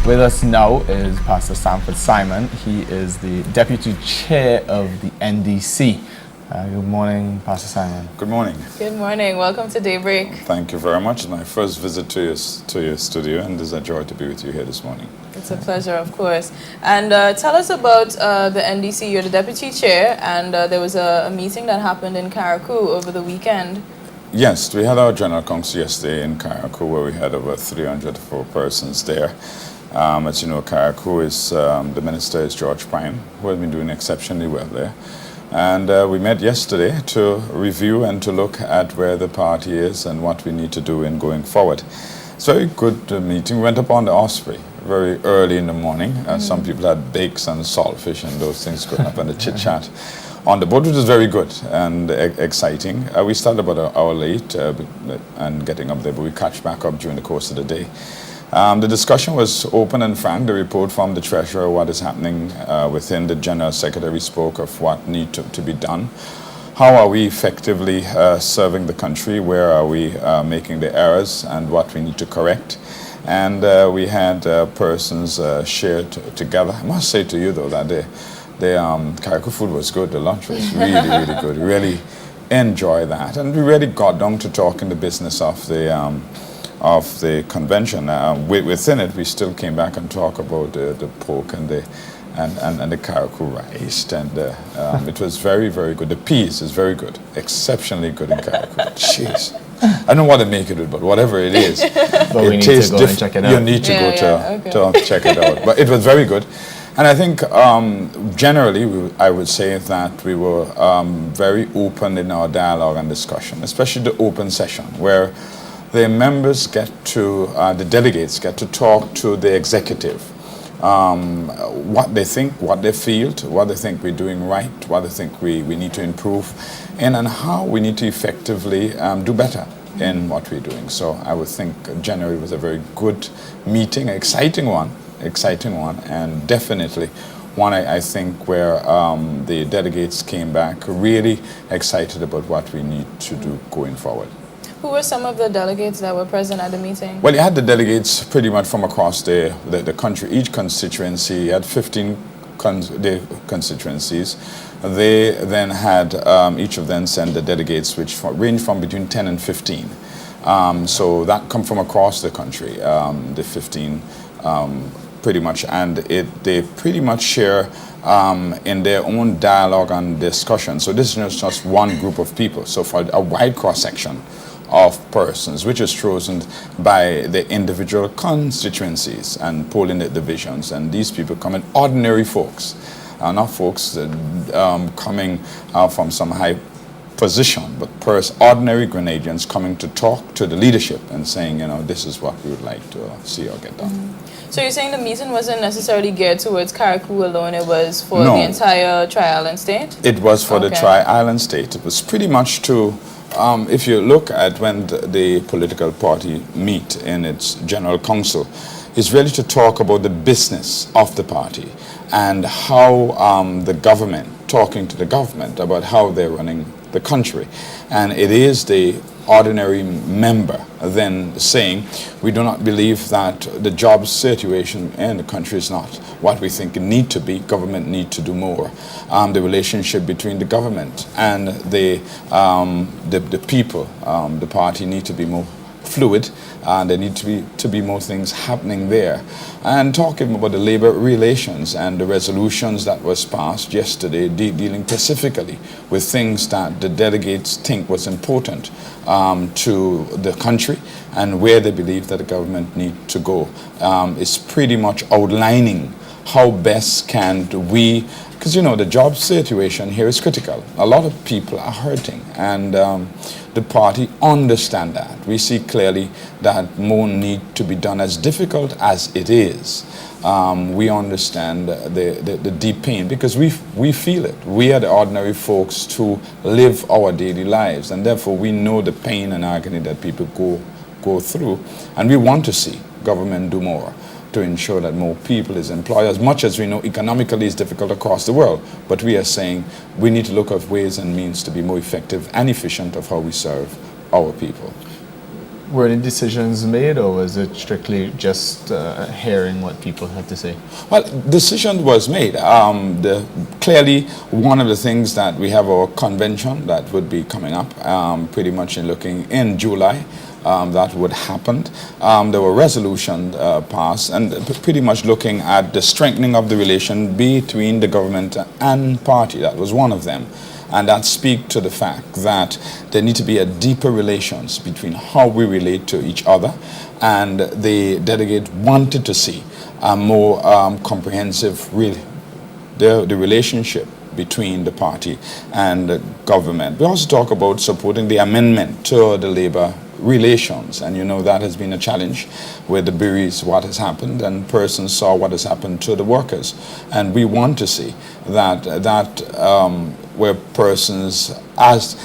With us now is Pastor Stanford Simon. He is the Deputy Chair of the NDC. Good morning, Pastor Simon. Good morning. Good morning. Welcome to Daybreak. Thank you very much. It's my first visit to your studio, and it's a joy to be with you here this morning. It's a pleasure, of course. And tell us about the NDC. You're the Deputy Chair, and there was a meeting that happened in Karakou over the weekend. Yes, we had our General Council yesterday in Karakou, where we had over 304 persons there. As you know, Karakou is, the minister is George Prime, who has been doing exceptionally well there. And we met yesterday to review and to look at where the party is and what we need to do in going forward. It's a very good meeting. We went up on the Osprey very early in the morning. Some people had bakes and saltfish and those things going up and the chit-chat on the boat, which was very good and exciting. We started about an hour late and getting up there, but we catch back up during the course of the day. The discussion was open and frank. The report from the Treasurer, what is happening within the General Secretary spoke of what needs to be done. How are we effectively serving the country? Where are we making the errors and what we need to correct? And we had persons shared together. I must say to you, though, that the Karakou food was good. The lunch was really, really good. We really enjoyed that. And we really got down to talking the business of the convention. Within it, we still came back and talked about the pork and the Karakou rice, and it was very, very good. The peas is very good, exceptionally good in Karakou. Jeez, I don't know what to make it with, but whatever it is, But we need to go and check it out. You need to go to check it out. But it was very good. And I think generally, I would say that we were very open in our dialogue and discussion, especially the open session, where the members the delegates get to talk to the executive, what they think, what they feel, what they think we're doing right, what they think we need to improve, and how we need to effectively do better in what we're doing. So I would think generally it was a very good meeting, exciting one, and definitely one I think where the delegates came back really excited about what we need to do going forward. Who were some of the delegates that were present at the meeting? Well, you had the delegates pretty much from across the country. Each constituency had 15 constituencies. They then had, each of them sent the delegates, which range from between 10 and 15. So that come from across the country, the 15 pretty much. And they pretty much share in their own dialogue and discussion. So this is just one group of people. So for a wide cross-section of persons, which is chosen by the individual constituencies and polling the divisions. And these people come in ordinary folks, not folks coming from some high position, but ordinary Grenadians coming to talk to the leadership and saying, this is what we would like to see or get done. So you're saying the meeting wasn't necessarily geared towards Karakou alone, it was for the entire Tri-Island state? It was for the Tri-Island state. It was pretty much to if you look at when the political party meet in its general council, it's really to talk about the business of the party and how the government, talking to the government about how they're running the country. And it is the ordinary member then saying, we do not believe that the job situation in the country is not what we think it need to be. Government need to do more. The relationship between the government and the people, the party need to be more fluid. There need to be more things happening there. And talking about the labor relations and the resolutions that was passed yesterday dealing specifically with things that the delegates think was important to the country and where they believe that the government need to go. Is pretty much outlining how best can we, because the job situation here is critical. A lot of people are hurting, and the party understand that. We see clearly that more need to be done, as difficult as it is. We understand the deep pain because we feel it. We are the ordinary folks to live our daily lives, and therefore we know the pain and agony that people go through, and we want to see government do more to ensure that more people is employed. As much as we know economically is difficult across the world, but we are saying we need to look at ways and means to be more effective and efficient of how we serve our people. Were any decisions made, or was it strictly just hearing what people had to say? Well, decision was made. Clearly, one of the things that we have our convention that would be coming up, pretty much in July. That would happen. There were resolutions passed, and pretty much looking at the strengthening of the relation between the government and party. That was one of them. And that speaks to the fact that there need to be a deeper relations between how we relate to each other, and the delegate wanted to see a more comprehensive the relationship between the party and the government. We also talk about supporting the amendment to the labor relations, and you know that has been a challenge with the breweries, what has happened, and persons saw what has happened to the workers, and we want to see that where persons as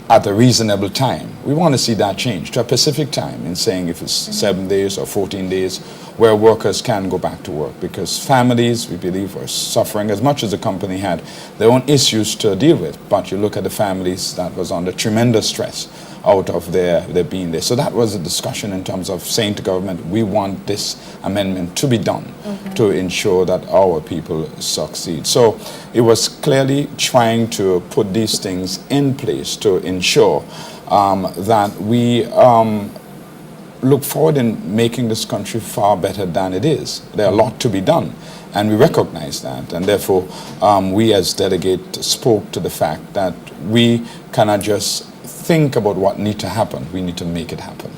at a reasonable time, we want to see that change to a specific time, in saying if it's 7 days or 14 days where workers can go back to work, because families, we believe, are suffering as much as the company had their own issues to deal with. But you look at the families that was under tremendous stress out of their being there. So that was a discussion in terms of saying to government, we want this amendment to be done to ensure that our people succeed. So it was clearly trying to put these things in place to ensure that we look forward in making this country far better than it is. There are a lot to be done, and we recognize that, and therefore we as delegate spoke to the fact that we cannot just think about what needs to happen, we need to make it happen.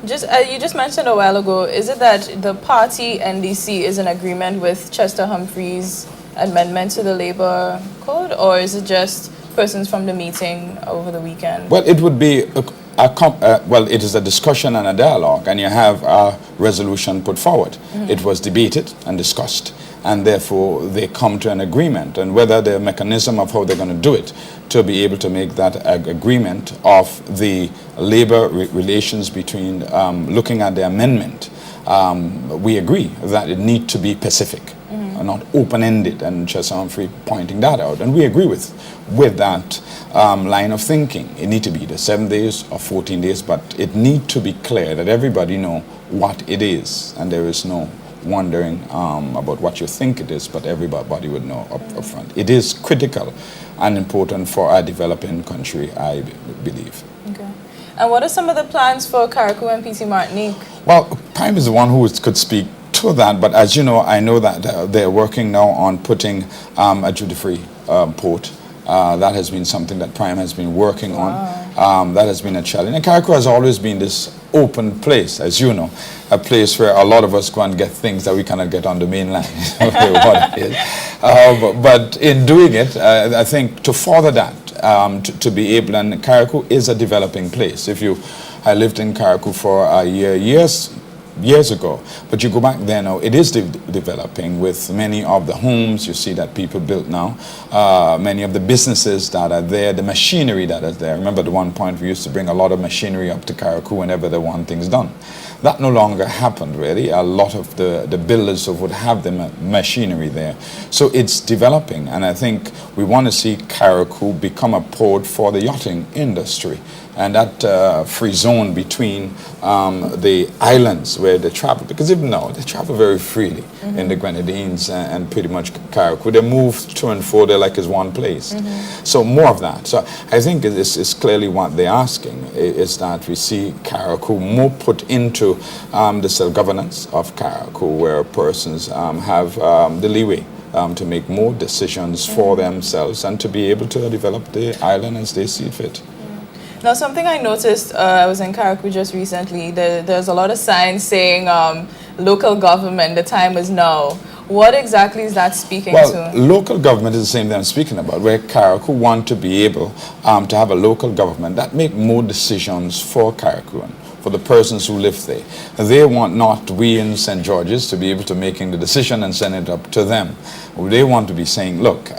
You just mentioned a while ago, is it that the party NDC is in agreement with Chester Humphrey's amendment to the labor code, or is it just persons from the meeting over the weekend? Well, it would be it is a discussion and a dialogue, and you have a resolution put forward. It was debated and discussed, and therefore they come to an agreement, and whether the mechanism of how they're going to do it to be able to make that agreement of the labor relations between looking at the amendment, we agree that it needs to be specific, not open-ended, and Chester Humphrey pointing that out, and we agree with that line of thinking. It needs to be the 7 days or 14 days, but it needs to be clear that everybody know what it is, and there is no wondering about what you think it is, but everybody would know up front. It is critical and important for a developing country, I believe. Okay. And what are some of the plans for Carriacou and PT Martinique? Well, Prime is the one who could speak to that, but as you know, I know that they're working now on putting a duty-free port. That has been something that Prime has been working on. That has been a challenge. And Carriacou has always been this open place, as you know, a place where a lot of us go and get things that we cannot get on the mainland. But in doing it, I think to further that, to be able, and Carriacou is a developing place. I lived in Carriacou for a year, years ago, but you go back there now, it is developing with many of the homes you see that people built now, many of the businesses that are there, the machinery that is there. Remember, at one point we used to bring a lot of machinery up to Carriacou whenever they want things done. That no longer happened, really. A lot of the builders would have the machinery there. So it's developing, and I think we want to see Carriacou become a port for the yachting industry. And that free zone between the islands where they travel, because even now they travel very freely in the Grenadines and pretty much Carriacou. They move to and fro there like it's one place. So more of that. So I think this is clearly what they're asking, is that we see Carriacou more put into the self-governance of Carriacou, where persons have the leeway to make more decisions for themselves and to be able to develop the island as they see fit. Now, something I noticed, I was in Carriacou just recently, there's a lot of signs saying local government, the time is now. What exactly is that speaking to? Well, local government is the same thing I'm speaking about, where Carriacou want to be able to have a local government that make more decisions for Carriacou, for the persons who live there. They want not we in St. George's to be able to making the decision and send it up to them. They want to be saying, look,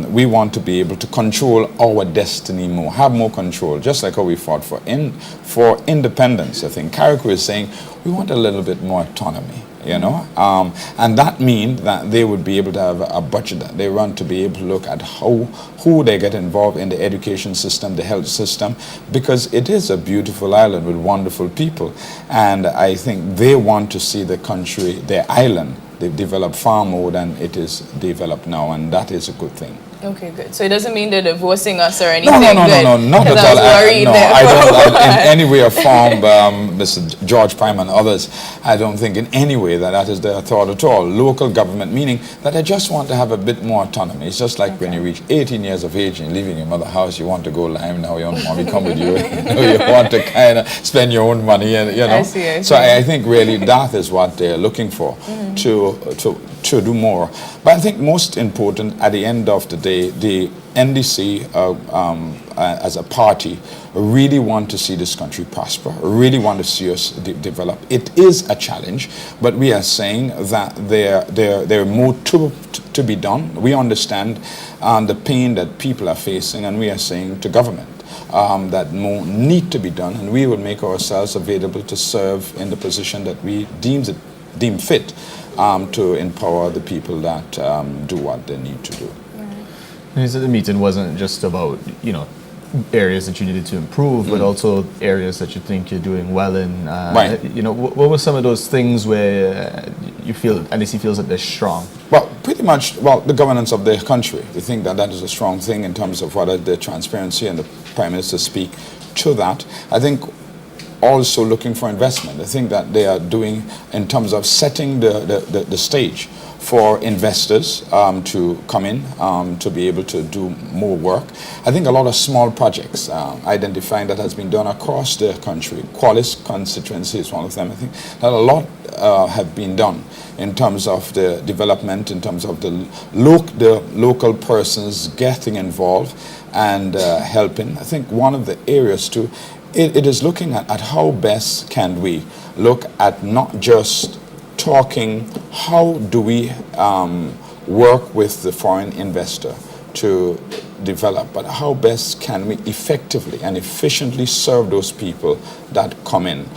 we want to be able to control our destiny more, have more control, just like how we fought for independence. I think Carriacou is saying we want a little bit more autonomy. you know, and that means that they would be able to have a budget that they run to be able to look at who they get involved in the education system, the health system, because it is a beautiful island with wonderful people, and I think they want to see the country, their island, they've developed far more than it is developed now, and that is a good thing. Okay, good. So it doesn't mean they're divorcing us or anything. No, good, not at all. No, I don't in any way or form, Mr. George Prime and others, I don't think in any way that is their thought at all. Local government, meaning that they just want to have a bit more autonomy. It's just like when you reach 18 years of age and you're leaving your mother's house, you want to go live now, your mommy come with you. You want to kind of spend your own money, and you know. I see. So I think really that is what they're looking for, to do more. But I think most important at the end of the day, the NDC as a party really want to see this country prosper, really want to see us develop. It is a challenge, but we are saying that there are more to be done. We understand the pain that people are facing, and we are saying to government that more need to be done, and we will make ourselves available to serve in the position that we deem fit to empower the people that do what they need to do. You said the meeting wasn't just about, you know, areas that you needed to improve, but also areas that you think you're doing well in. Right. You know, what were some of those things where you feel NDC feels that they're strong? Well, pretty much, the governance of the country. We think that that is a strong thing in terms of what the transparency, and the Prime Minister speak to that. I think also looking for investment. I think that they are doing in terms of setting the stage for investors to come in, to be able to do more work. I think a lot of small projects identifying that has been done across the country. Qualis constituency is one of them. I think that a lot have been done in terms of the development, in terms of the local persons getting involved and helping. I think one of the areas too, it is looking at how best can we look at not just talking, how do we work with the foreign investor to develop, but how best can we effectively and efficiently serve those people that come in.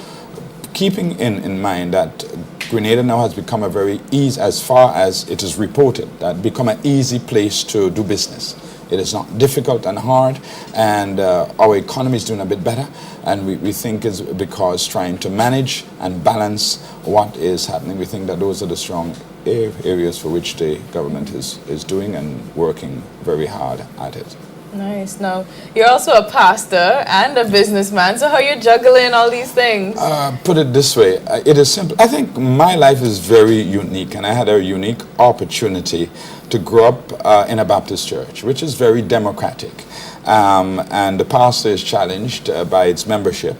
Keeping in mind that Grenada now has become a very easy, as far as it is reported, that become an easy place to do business. It is not difficult and hard, and our economy is doing a bit better, and we think it's because trying to manage and balance what is happening. We think that those are the strong areas for which the government is doing and working very hard at it. Nice. Now, you're also a pastor and a businessman, so how are you juggling all these things? Put it this way, it is simple. I think my life is very unique, and I had a unique opportunity to grow up in a Baptist church, which is very democratic. And the pastor is challenged by its membership.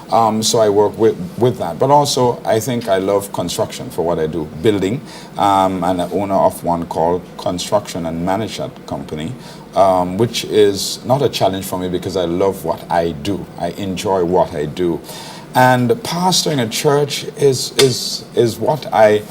So I work with that. But also, I think I love construction for what I do. Building. I'm an owner of one called Construction and Manage that company, which is not a challenge for me because I love what I do. I enjoy what I do. And pastoring a church is what I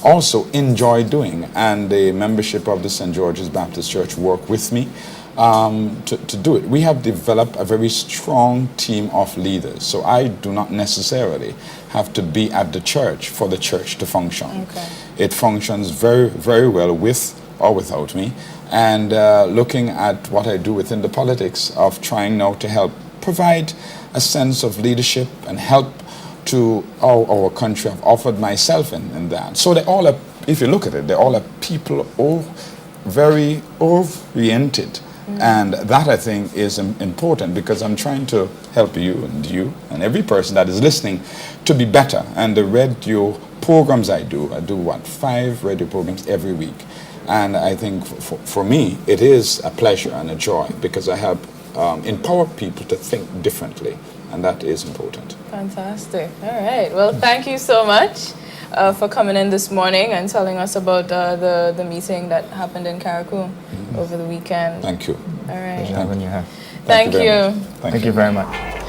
also enjoy doing. And the membership of the St. George's Baptist Church work with me to do it. We have developed a very strong team of leaders, so I do not necessarily have to be at the church for the church to function. Okay. It functions very, very well with or without me, and looking at what I do within the politics of trying now to help provide a sense of leadership and help to our country. I've offered myself in that. So they all are, if you look at it, they all are people all very oriented. And that, I think, is important because I'm trying to help you and every person that is listening to be better. And the radio programs I do 5 radio programs every week. And I think for me, it is a pleasure and a joy because I help empower people to think differently. And that is important. Fantastic. All right. Well, thank you so much for coming in this morning and telling us about the meeting that happened in Carriacou over the weekend. Thank you. All right. Pleasure having you here. Thank you. Very much. Thank you very much.